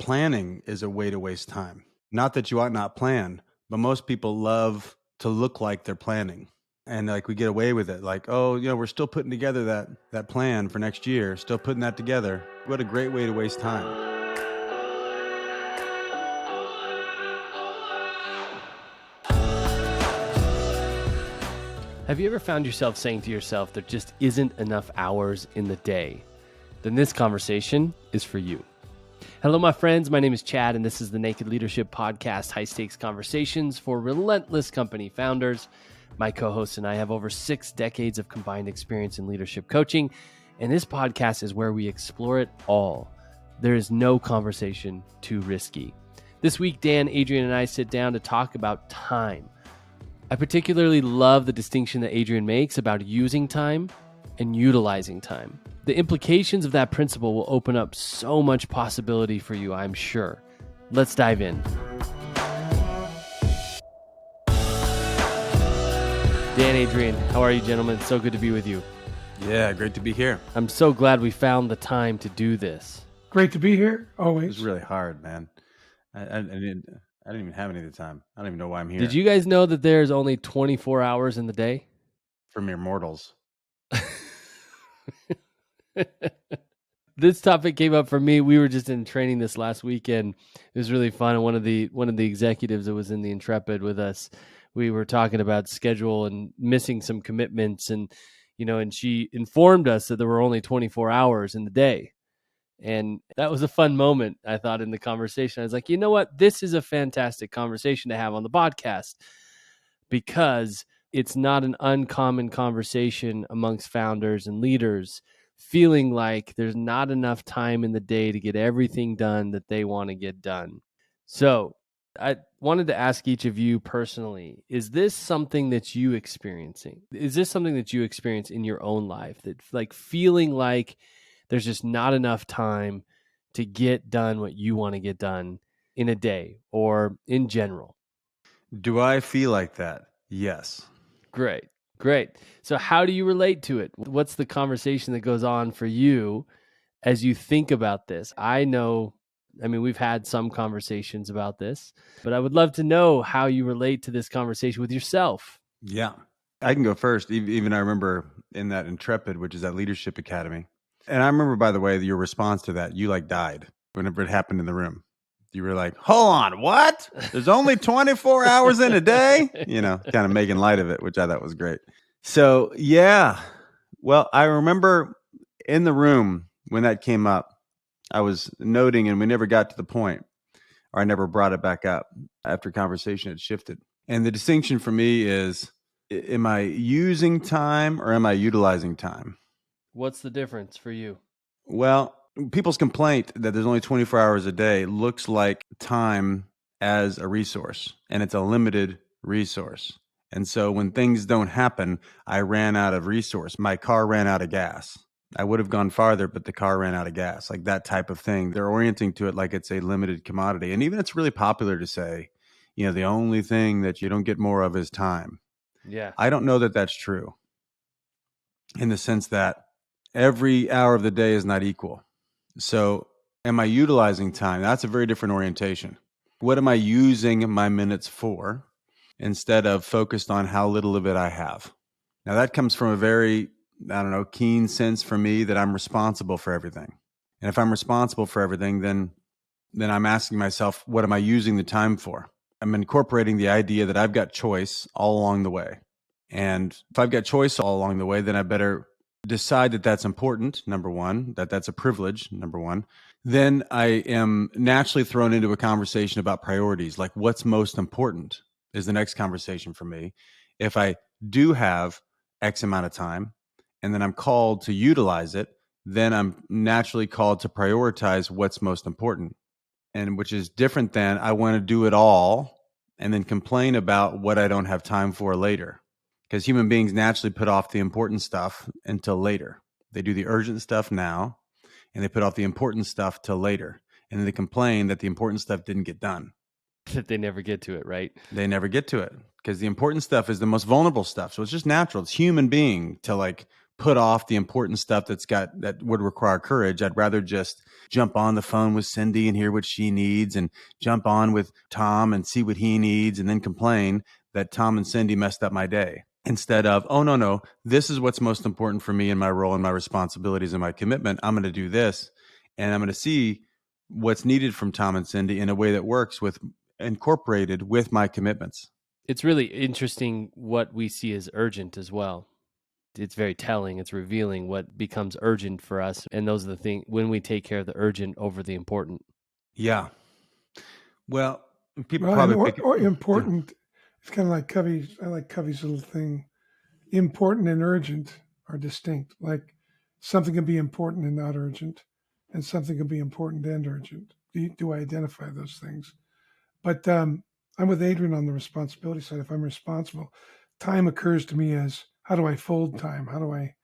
planning is a way to waste time. Not that you ought not plan, but most people love to look like they're planning. And like we get away with it. Like, oh, we're still putting together that plan for next year, still putting that together. What a great way to waste time. Have you ever found yourself saying to yourself, there just isn't enough hours in the day? Then this conversation is for you. Hello, my friends. My name is Chad, and this is the Naked Leadership Podcast, high-stakes conversations for relentless company founders. My co-host and I have over 6 decades of combined experience in leadership coaching, and this podcast is where we explore it all. There is no conversation too risky. This week, Dan, Adrian, and I sit down to talk about time. I particularly love the distinction that Adrian makes about using time and utilizing time. The implications of that principle will open up so much possibility for you, I'm sure. Let's dive in. Dan, Adrian, how are you, gentlemen? So good to be with you. Yeah, great to be here. I'm so glad we found the time to do this. Great to be here, always. It was really hard, man. I didn't even have any of the time. I don't even know why I'm here. Did you guys know that there's only 24 hours in the day? For mere mortals. This topic came up for me. We were just in training this last weekend. It was really fun. And one of the executives that was in the Intrepid with us, we were talking about schedule and missing some commitments, and she informed us that there were only 24 hours in the day. And that was a fun moment, I thought, in the conversation. I was like, you know what? This is a fantastic conversation to have on the podcast, because it's not an uncommon conversation amongst founders and leaders, feeling like there's not enough time in the day to get everything done that they want to get done. So I wanted to ask each of you personally, is this something that you experiencing? Is this something that you experience in your own life, that like feeling like there's just not enough time to get done what you want to get done in a day or in general? Do I feel like that? Yes. Great. So how do you relate to it? What's the conversation that goes on for you as you think about this? We've had some conversations about this, but I would love to know how you relate to this conversation with yourself. Yeah. I can go first. Even I remember in that Intrepid, which is that leadership academy. And I remember, by the way, your response to that, you died whenever it happened in the room. You were like, hold on, what? There's only 24 hours in a day? Kind of making light of it, which I thought was great. So, yeah. Well, I remember in the room when that came up, I was noting, and we never got to the point, or I never brought it back up after conversation had shifted. And the distinction for me is, am I using time or am I utilizing time? What's the difference for you? Well, people's complaint that there's only 24 hours a day looks like time as a resource, and it's a limited resource. And so when things don't happen, I ran out of resource. My car ran out of gas. I would have gone farther, but the car ran out of gas, like that type of thing. They're orienting to it like it's a limited commodity. And even it's really popular to say, the only thing that you don't get more of is time. Yeah. I don't know that that's true, in the sense that every hour of the day is not equal. So am I utilizing time? That's a very different orientation. What am I using my minutes for, instead of focused on how little of it I have? Now that comes from a very, keen sense for me that I'm responsible for everything. And if I'm responsible for everything, then I'm asking myself, what am I using the time for? I'm incorporating the idea that I've got choice all along the way. And if I've got choice all along the way, then I better decide that that's important, number one, that's a privilege, number one. Then I am naturally thrown into a conversation about priorities, like what's most important is the next conversation for me. If I do have X amount of time and then I'm called to utilize it, then I'm naturally called to prioritize what's most important, and which is different than I want to do it all and then complain about what I don't have time for later. Because human beings naturally put off the important stuff until later. They do the urgent stuff now, and they put off the important stuff till later. And then they complain that the important stuff didn't get done. That they never get to it, right? They never get to it, because the important stuff is the most vulnerable stuff. So it's just natural. It's human being to put off the important stuff that would require courage. I'd rather just jump on the phone with Cindy and hear what she needs, and jump on with Tom and see what he needs, and then complain that Tom and Cindy messed up my day. Instead of, oh, no, this is what's most important for me and my role and my responsibilities and my commitment. I'm going to do this, and I'm going to see what's needed from Tom and Cindy in a way that works with, incorporated with, my commitments. It's really interesting what we see as urgent as well. It's very telling. It's revealing what becomes urgent for us. And those are the things when we take care of the urgent over the important. Yeah. Well, people Well, probably or important. It's kind of like Covey's. I like Covey's little thing. Important and urgent are distinct. Like something can be important and not urgent, and something can be important and urgent. Do I identify those things? But I'm with Adrian on the responsibility side. If I'm responsible, time occurs to me as how do I fold time? How do I,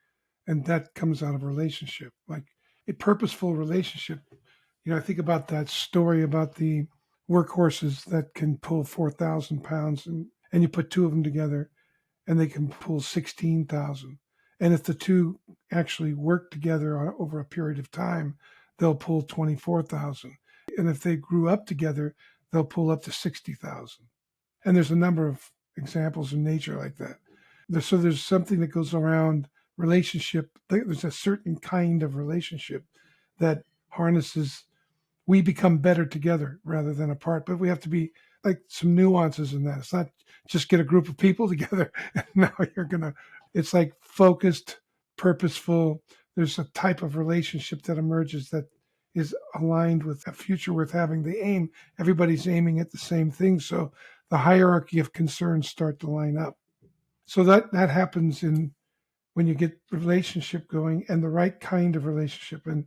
and that comes out of a relationship, like a purposeful relationship. I think about that story about the workhorses that can pull 4,000 pounds, and you put two of them together and they can pull 16,000. And if the two actually work together over a period of time, they'll pull 24,000. And if they grew up together, they'll pull up to 60,000. And there's a number of examples in nature like that. So there's something that goes around relationship. There's a certain kind of relationship that harnesses, we become better together rather than apart. But we have to be like some nuances in that. It's not just get a group of people together and now it's like focused, purposeful. There's a type of relationship that emerges that is aligned with a future worth having. They aim, everybody's aiming at the same thing. So the hierarchy of concerns start to line up. So that happens when you get relationship going, and the right kind of relationship. And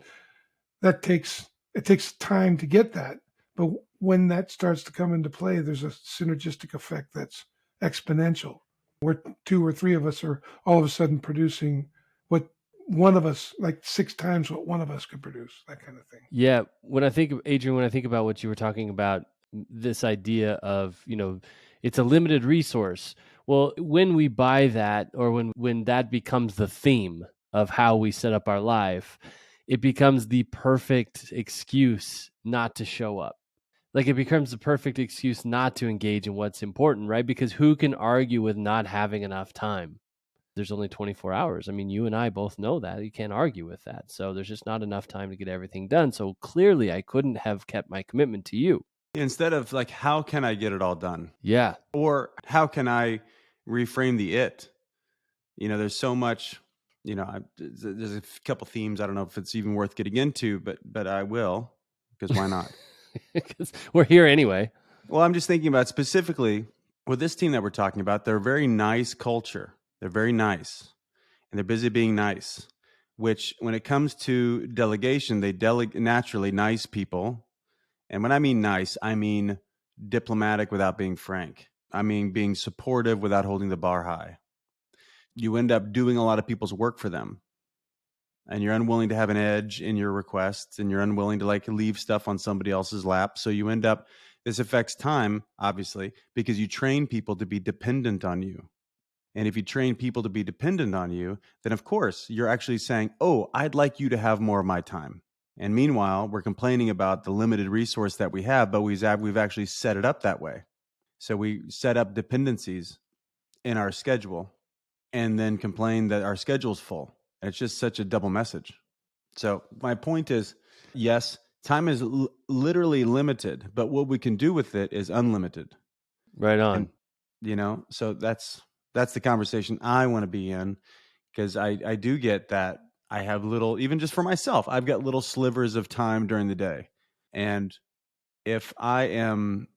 it takes time to get that. But when that starts to come into play, there's a synergistic effect that's exponential, where two or three of us are all of a sudden producing what one of us, like 6 times what one of us could produce, that kind of thing. Yeah. When I think about what you were talking about, this idea of, it's a limited resource. Well, when we buy that, or when that becomes the theme of how we set up our life, it becomes the perfect excuse not to show up. Like, it becomes the perfect excuse not to engage in what's important, right? Because who can argue with not having enough time? There's only 24 hours. I mean, you and I both know that. You can't argue with that. So there's just not enough time to get everything done. So clearly I couldn't have kept my commitment to you. Instead of like, how can I get it all done? Yeah. Or how can I reframe the it? There's so much, there's a couple themes. I don't know if it's even worth getting into, but I will, because why not? Because we're here anyway. Well, I'm just thinking about specifically with this team that we're talking about. They're a very nice culture. They're very nice, and they're busy being nice, which when it comes to delegation, they delegate naturally nice people. And when I mean nice, I mean diplomatic without being frank. I mean being supportive without holding the bar high. You end up doing a lot of people's work for them, and you're unwilling to have an edge in your requests, and you're unwilling to like leave stuff on somebody else's lap. So you end up, this affects time, obviously, because you train people to be dependent on you. And if you train people to be dependent on you, then of course you're actually saying, oh, I'd like you to have more of my time. And meanwhile, we're complaining about the limited resource that we have, but we've actually set it up that way. So we set up dependencies in our schedule and then complain that our schedule's full. And it's just such a double message. So my point is, yes, time is literally limited, but what we can do with it is unlimited. Right on. And, so that's the conversation I want to be in, because I do get that I have little, even just for myself, I've got little slivers of time during the day. And if I am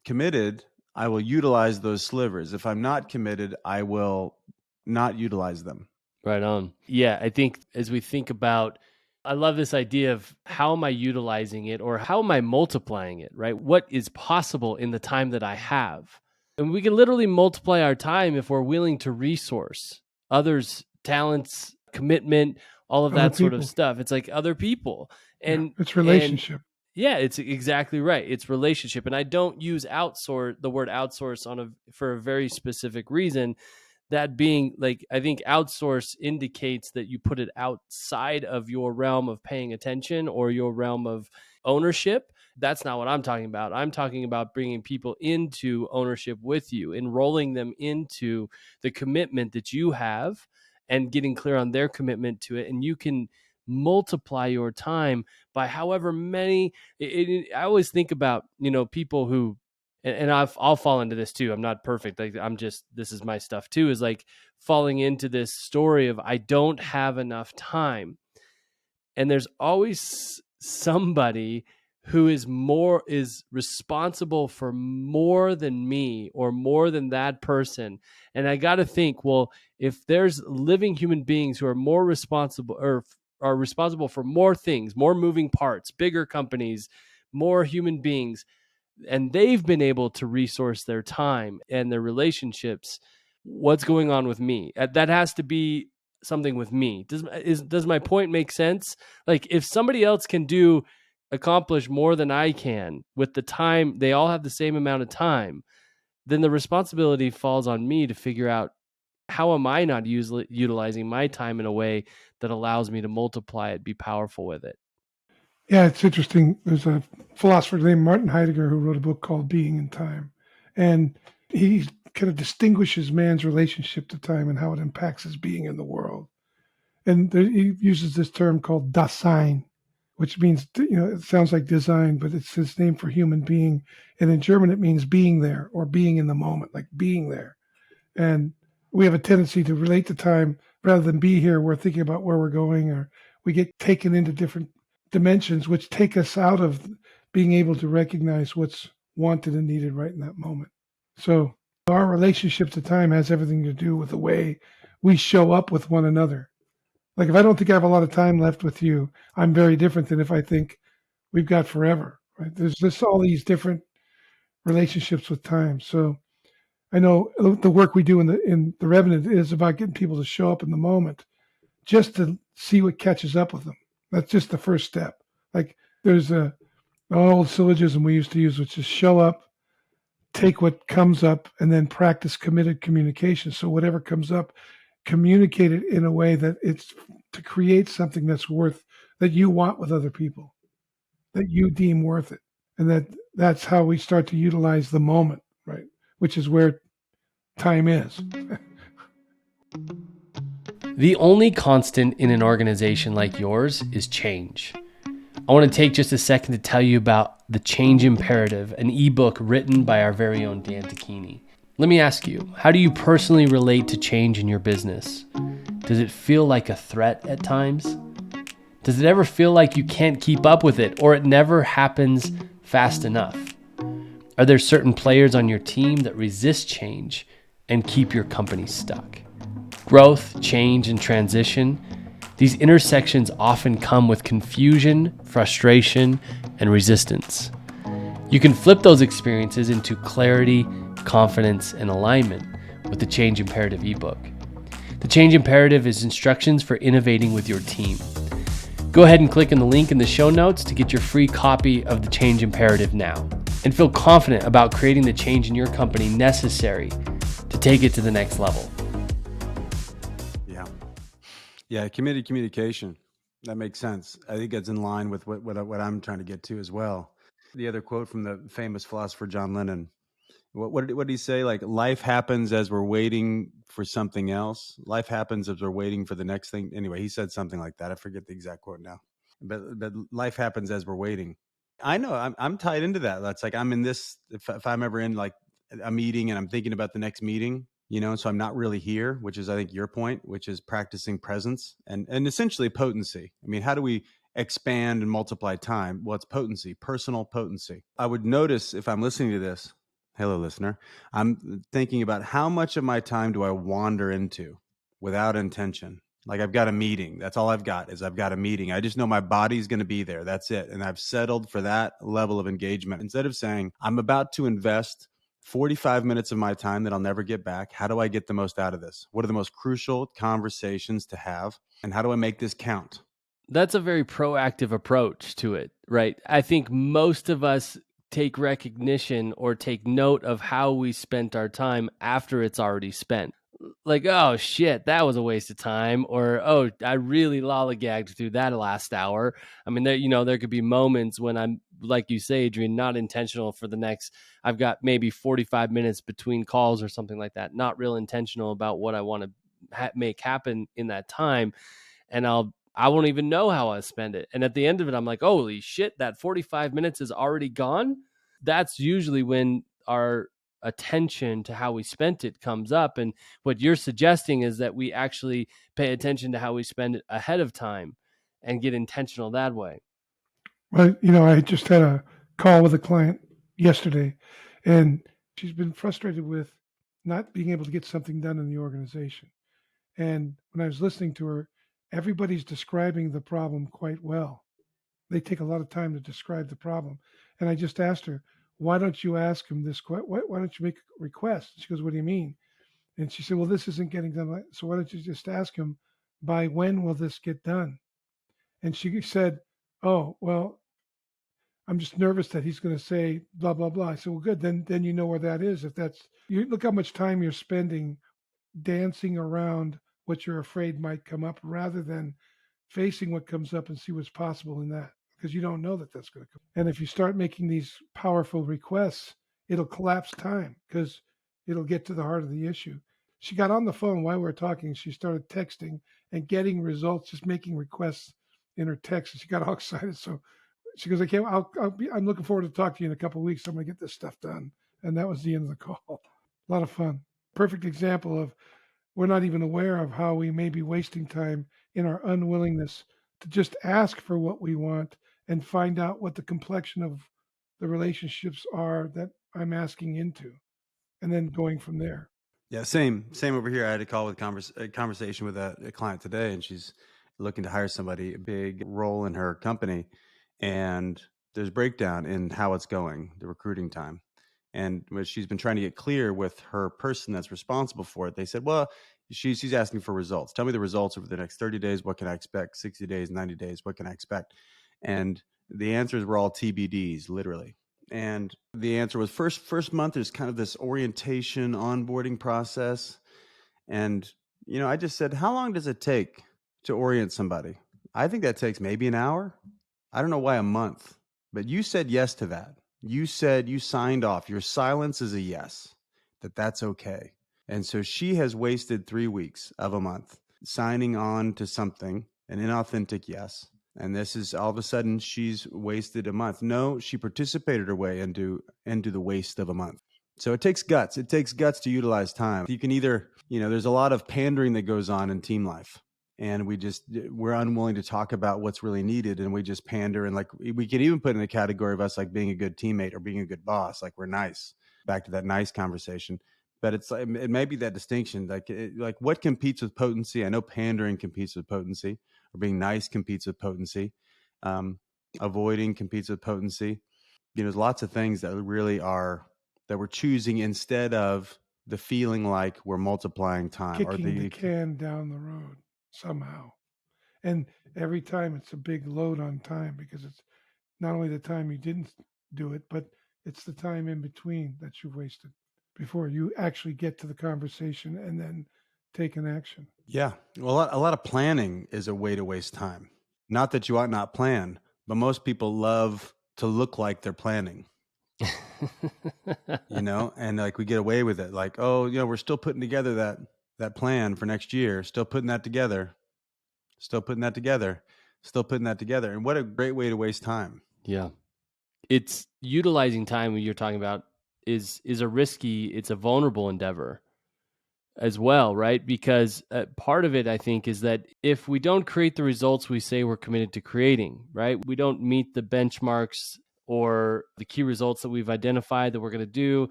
committed, I will utilize those slivers. If I'm not committed, I will not utilize them. Right on. Yeah, I think as we think about, I love this idea of how am I utilizing it, or how am I multiplying it, right? What is possible in the time that I have? And we can literally multiply our time if we're willing to resource others' talents, commitment, all of that sort of stuff. It's like other people. And it's relationship. Yeah, it's exactly right. It's relationship. And I don't use the word outsource for a very specific reason. that being like, I think outsource indicates that you put it outside of your realm of paying attention or your realm of ownership. That's not what I'm talking about. I'm talking about bringing people into ownership with you, enrolling them into the commitment that you have and getting clear on their commitment to it. And you can multiply your time by however many. I always think about, people who, and I'll fall into this too. I'm not perfect. Like, this is my stuff too, is like falling into this story of I don't have enough time. And there's always somebody who is responsible for more than me or more than that person. And I got to think, well, if there's living human beings who are more responsible or are responsible for more things, more moving parts, bigger companies, more human beings, and they've been able to resource their time and their relationships, what's going on with me? That has to be something with me. Does my point make sense? Like, if somebody else can accomplish more than I can with the time, they all have the same amount of time, then the responsibility falls on me to figure out, how am I not utilizing my time in a way that allows me to multiply it, be powerful with it? Yeah, it's interesting. There's a philosopher named Martin Heidegger who wrote a book called Being in Time. And he kind of distinguishes man's relationship to time and how it impacts his being in the world. And he uses this term called Dasein, which means, it sounds like design, but it's his name for human being. And in German, it means being there or being in the moment, like being there. And we have a tendency to relate to time rather than be here. We're thinking about where we're going, or we get taken into different dimensions, which take us out of being able to recognize what's wanted and needed right in that moment. So our relationship to time has everything to do with the way we show up with one another. Like, if I don't think I have a lot of time left with you, I'm very different than if I think we've got forever, right? There's just all these different relationships with time. So I know the work we do in the Revenant is about getting people to show up in the moment, just to see what catches up with them. That's just the first step. Like, there's an old syllogism we used to use, which is show up, take what comes up, and then practice committed communication. So whatever comes up, communicate it in a way that it's to create something that you want with other people, that you deem worth it. And that's how we start to utilize the moment, right? Which is where time is. The only constant in an organization like yours is change. I want to take just a second to tell you about The Change Imperative, an ebook written by our very own Dan Tacchini. Let me ask you, how do you personally relate to change in your business? Does it feel like a threat at times? Does it ever feel like you can't keep up with it, or it never happens fast enough? Are there certain players on your team that resist change and keep your company stuck? Growth, change, and transition, these intersections often come with confusion, frustration, and resistance. You can flip those experiences into clarity, confidence, and alignment with the Change Imperative ebook. The Change Imperative is instructions for innovating with your team. Go ahead and click on the link in the show notes to get your free copy of the Change Imperative now, and feel confident about creating the change in your company necessary to take it to the next level. Yeah, committed communication. That makes sense. I think that's in line with what I'm trying to get to as well. The other quote from the famous philosopher John Lennon. What did he say? Like, life happens as we're waiting for something else. Life happens as we're waiting for the next thing. Anyway, he said something like that. I forget the exact quote now. But life happens as we're waiting. I know I'm tied into that. That's like, I'm in this. If I'm ever in like a meeting and I'm thinking about the next meeting, so I'm not really here, which is, I think, your point, which is practicing presence and essentially potency. I mean, how do we expand and multiply time? Well, it's potency, personal potency. I would notice if I'm listening to this, hello, listener, I'm thinking about how much of my time do I wander into without intention? Like, I've got a meeting. That's all I've got is I've got a meeting. I just know my body's going to be there. That's it. And I've settled for that level of engagement. Instead of saying, I'm about to invest 45 minutes of my time that I'll never get back. How do I get the most out of this? What are the most crucial conversations to have? And how do I make this count? That's a very proactive approach to it, right? I think most of us take recognition or take note of how we spent our time after it's already spent. like, oh shit, that was a waste of time, or oh, I really lollygagged through that last hour. I mean, there could be moments when I'm, like you say, Adrian, not intentional for the next. I've got maybe 45 minutes between calls or something like that, not real intentional about what I want to make happen in that time, and I won't even know how I spend it. And at the end of it, I'm like, holy shit, that 45 minutes is already gone. That's usually when our attention to how we spent it comes up. And what you're suggesting is that we actually pay attention to how we spend it ahead of time and get intentional that way. Well, I just had a call with a client yesterday, and she's been frustrated with not being able to get something done in the organization. And when I was listening to her, everybody's describing the problem quite well. They take a lot of time to describe the problem. And I just asked her, why don't you ask him this? Why don't you make a request? She goes, what do you mean? And she said, well, this isn't getting done. So why don't you just ask him, by when will this get done? And she said, oh, well, I'm just nervous that he's going to say blah blah blah. I said, well, good. Then you know where that is. If that's you, look how much time you're spending dancing around what you're afraid might come up, rather than facing what comes up and see what's possible in that, because you don't know that that's going to come. And if you start making these powerful requests, it'll collapse time because it'll get to the heart of the issue. She got on the phone while we were talking. She started texting and getting results, just making requests in her text. And she got all excited. So she goes, I'm looking forward to talk to you in a couple of weeks. I'm going to get this stuff done. And that was the end of the call. A lot of fun. Perfect example of we're not even aware of how we may be wasting time in our unwillingness to just ask for what we want and find out what the complexion of the relationships are that I'm asking into, and then going from there. Yeah, same over here. I had a call with a conversation with a client today, and she's looking to hire somebody, a big role in her company, and there's breakdown in how it's going, the recruiting time. And when she's been trying to get clear with her person that's responsible for it, they said, well, she's asking for results. Tell me the results over the next 30 days. What can I expect? 60 days, 90 days. What can I expect? And the answers were all TBDs, literally. And the answer was first month is kind of this orientation, onboarding process. And, I just said, how long does it take to orient somebody? I think that takes maybe an hour. I don't know why a month, but you said yes to that. You said you signed off. Your silence is a yes, that's okay. And so she has wasted 3 weeks of a month signing on to something, an inauthentic yes. And this is all of a sudden she's wasted a month. No, she participated her way into the waste of a month. So it takes guts. It takes guts to utilize time. You can either, there's a lot of pandering that goes on in team life. And we're unwilling to talk about what's really needed, and we just pander. And like we could even put in a category of us like being a good teammate or being a good boss, like we're nice. Back to that nice conversation. But it's like, it may be that distinction, like what competes with potency. I know pandering competes with potency, or being nice competes with potency. Avoiding competes with potency. There's lots of things that really are that we're choosing instead of the feeling like we're multiplying time, kicking the can down the road somehow. And every time it's a big load on time, because it's not only the time you didn't do it, but it's the time in between that you've wasted before you actually get to the conversation and then take an action. Yeah. Well, a lot of planning is a way to waste time. Not that you ought not plan, but most people love to look like they're planning. And like we get away with it. Like, oh, we're still putting together that plan for next year, still putting that together. And what a great way to waste time. Yeah. It's utilizing time when you're talking about is a risky, it's a vulnerable endeavor as well, right? Because part of it, I think, is that if we don't create the results we say we're committed to creating, right? We don't meet the benchmarks or the key results that we've identified that we're going to do,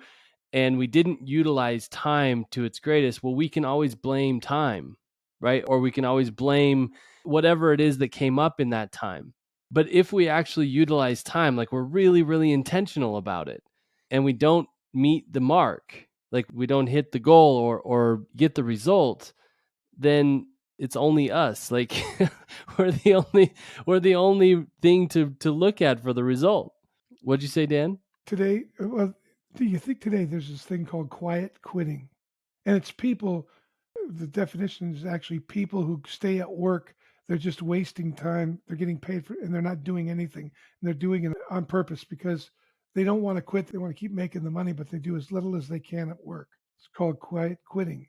and we didn't utilize time to its greatest, well, we can always blame time, right? Or we can always blame whatever it is that came up in that time. But if we actually utilize time, like we're really, really intentional about it, and we don't meet the mark, like we don't hit the goal or get the result, then it's only us. Like we're the only thing to look at for the result. What'd you say, Dan? Today, well, do you think today there's this thing called quiet quitting? And it's people the definition is actually people who stay at work. They're just wasting time. They're getting paid for, and they're not doing anything. And they're doing it on purpose because they don't want to quit. They want to keep making the money, but they do as little as they can at work. It's called quiet quitting.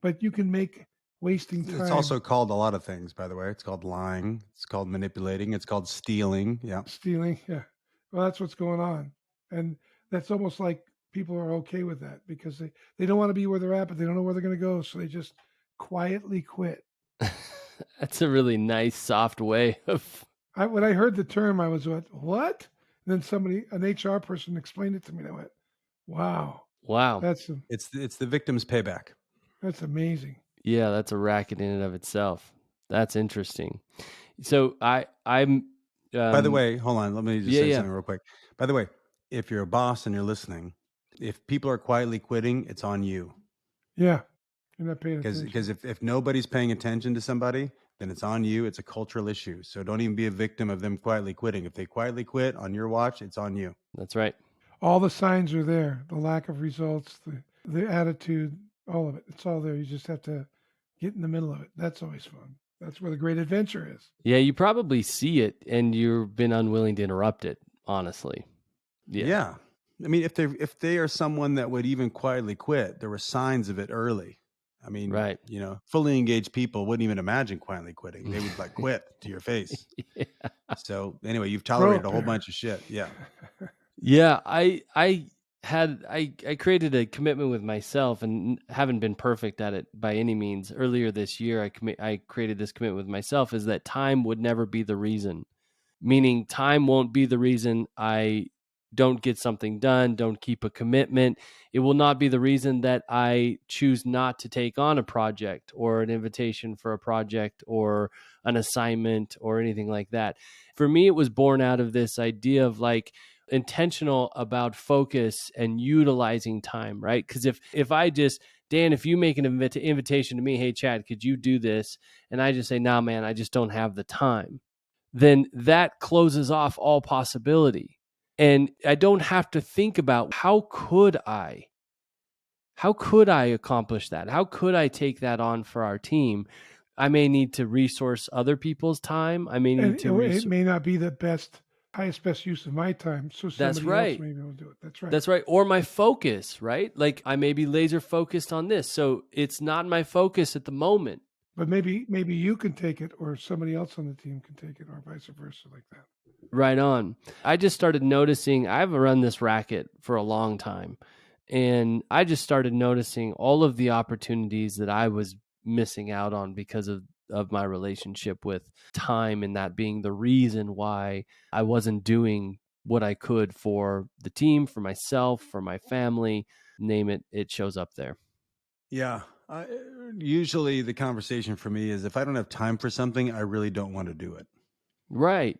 But you can make wasting time. It's also called a lot of things, by the way. It's called lying. It's called manipulating. It's called stealing. Yeah. Stealing. Yeah. Well, that's what's going on. And that's almost like people are okay with that because they don't want to be where they're at, but they don't know where they're going to go. So they just quietly quit. That's a really nice, soft way of. When I heard the term, I was what? And then an HR person explained it to me. And I went, wow. It's the victim's payback. That's amazing. Yeah, that's a racket in and of itself. That's interesting. So I'm. By the way, hold on. Let me just say something real quick. By the way, if you're a boss and you're listening, if people are quietly quitting, it's on you. Yeah. You're not paying attention. Because if nobody's paying attention to somebody, then it's on you. It's a cultural issue. So don't even be a victim of them quietly quitting. If they quietly quit on your watch, it's on you. That's right. All the signs are there. The lack of results, the attitude, all of it. It's all there. You just have to get in the middle of it. That's always fun. That's where the great adventure is. Yeah, you probably see it and you've been unwilling to interrupt it, honestly. Yeah. I mean, if they are someone that would even quietly quit, there were signs of it early. I mean, right. Fully engaged people wouldn't even imagine quietly quitting. They would like quit to your face. Yeah. So anyway, you've tolerated a whole bunch of shit. Yeah. Yeah. I created a commitment with myself and haven't been perfect at it by any means. Earlier this year, I created this commitment with myself is that time would never be the reason, meaning time won't be the reason I don't get something done, don't keep a commitment. It will not be the reason that I choose not to take on a project or an invitation for a project or an assignment or anything like that. For me, it was born out of this idea of like intentional about focus and utilizing time, right? Because if I just, Dan, if you make an invitation to me, hey, Chad, could you do this? And I just say, nah, man, I just don't have the time. Then that closes off all possibility. And I don't have to think about how could I accomplish that? How could I take that on for our team? I may need to resource other people's time. I may need to. It may not be the best use of my time. So somebody else may be able to do it. That's right. That's right. Or my focus, right? Like I may be laser focused on this. So it's not my focus at the moment. But maybe you can take it or somebody else on the team can take it or vice versa like that. Right on. I just started noticing, I've run this racket for a long time, and I just started noticing all of the opportunities that I was missing out on because of my relationship with time, and that being the reason why I wasn't doing what I could for the team, for myself, for my family, name it, it shows up there. Yeah. Usually the conversation for me is if I don't have time for something, I really don't want to do it. Right.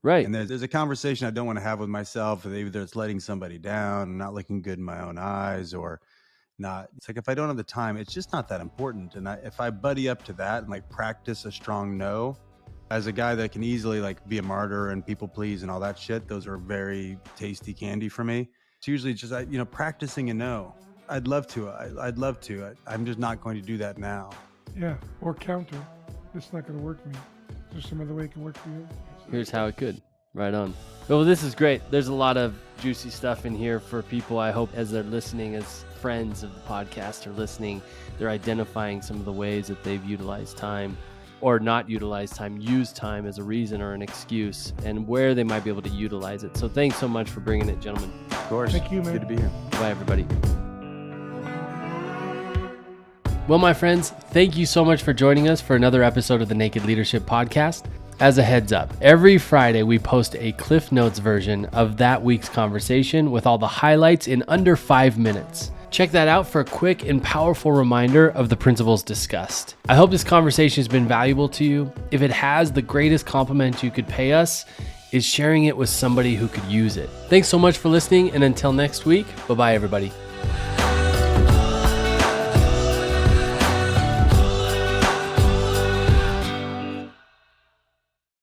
And there's a conversation I don't want to have with myself. Either it's letting somebody down, not looking good in my own eyes, or not. It's like if I don't have the time, it's just not that important. And if I buddy up to that and like practice a strong no, as a guy that can easily like be a martyr and people please and all that shit, those are very tasty candy for me. It's usually just practicing a no. I'd love to. I'm just not going to do that now. Yeah, or counter. It's not going to work for me. Is there some other way it can work for you? Here's how it could. Right on. Well, this is great. There's a lot of juicy stuff in here for people. I hope as they're listening, as friends of the podcast are listening, they're identifying some of the ways that they've utilized time or not utilized time, used time as a reason or an excuse, and where they might be able to utilize it. So thanks so much for bringing it, gentlemen. Of course. Thank you, man. Good to be here. Bye, everybody. Well, my friends, thank you so much for joining us for another episode of the Naked Leadership Podcast. As a heads up, every Friday we post a Cliff Notes version of that week's conversation with all the highlights in under 5 minutes. Check that out for a quick and powerful reminder of the principles discussed. I hope this conversation has been valuable to you. If it has, the greatest compliment you could pay us is sharing it with somebody who could use it. Thanks so much for listening, and until next week, bye-bye, everybody.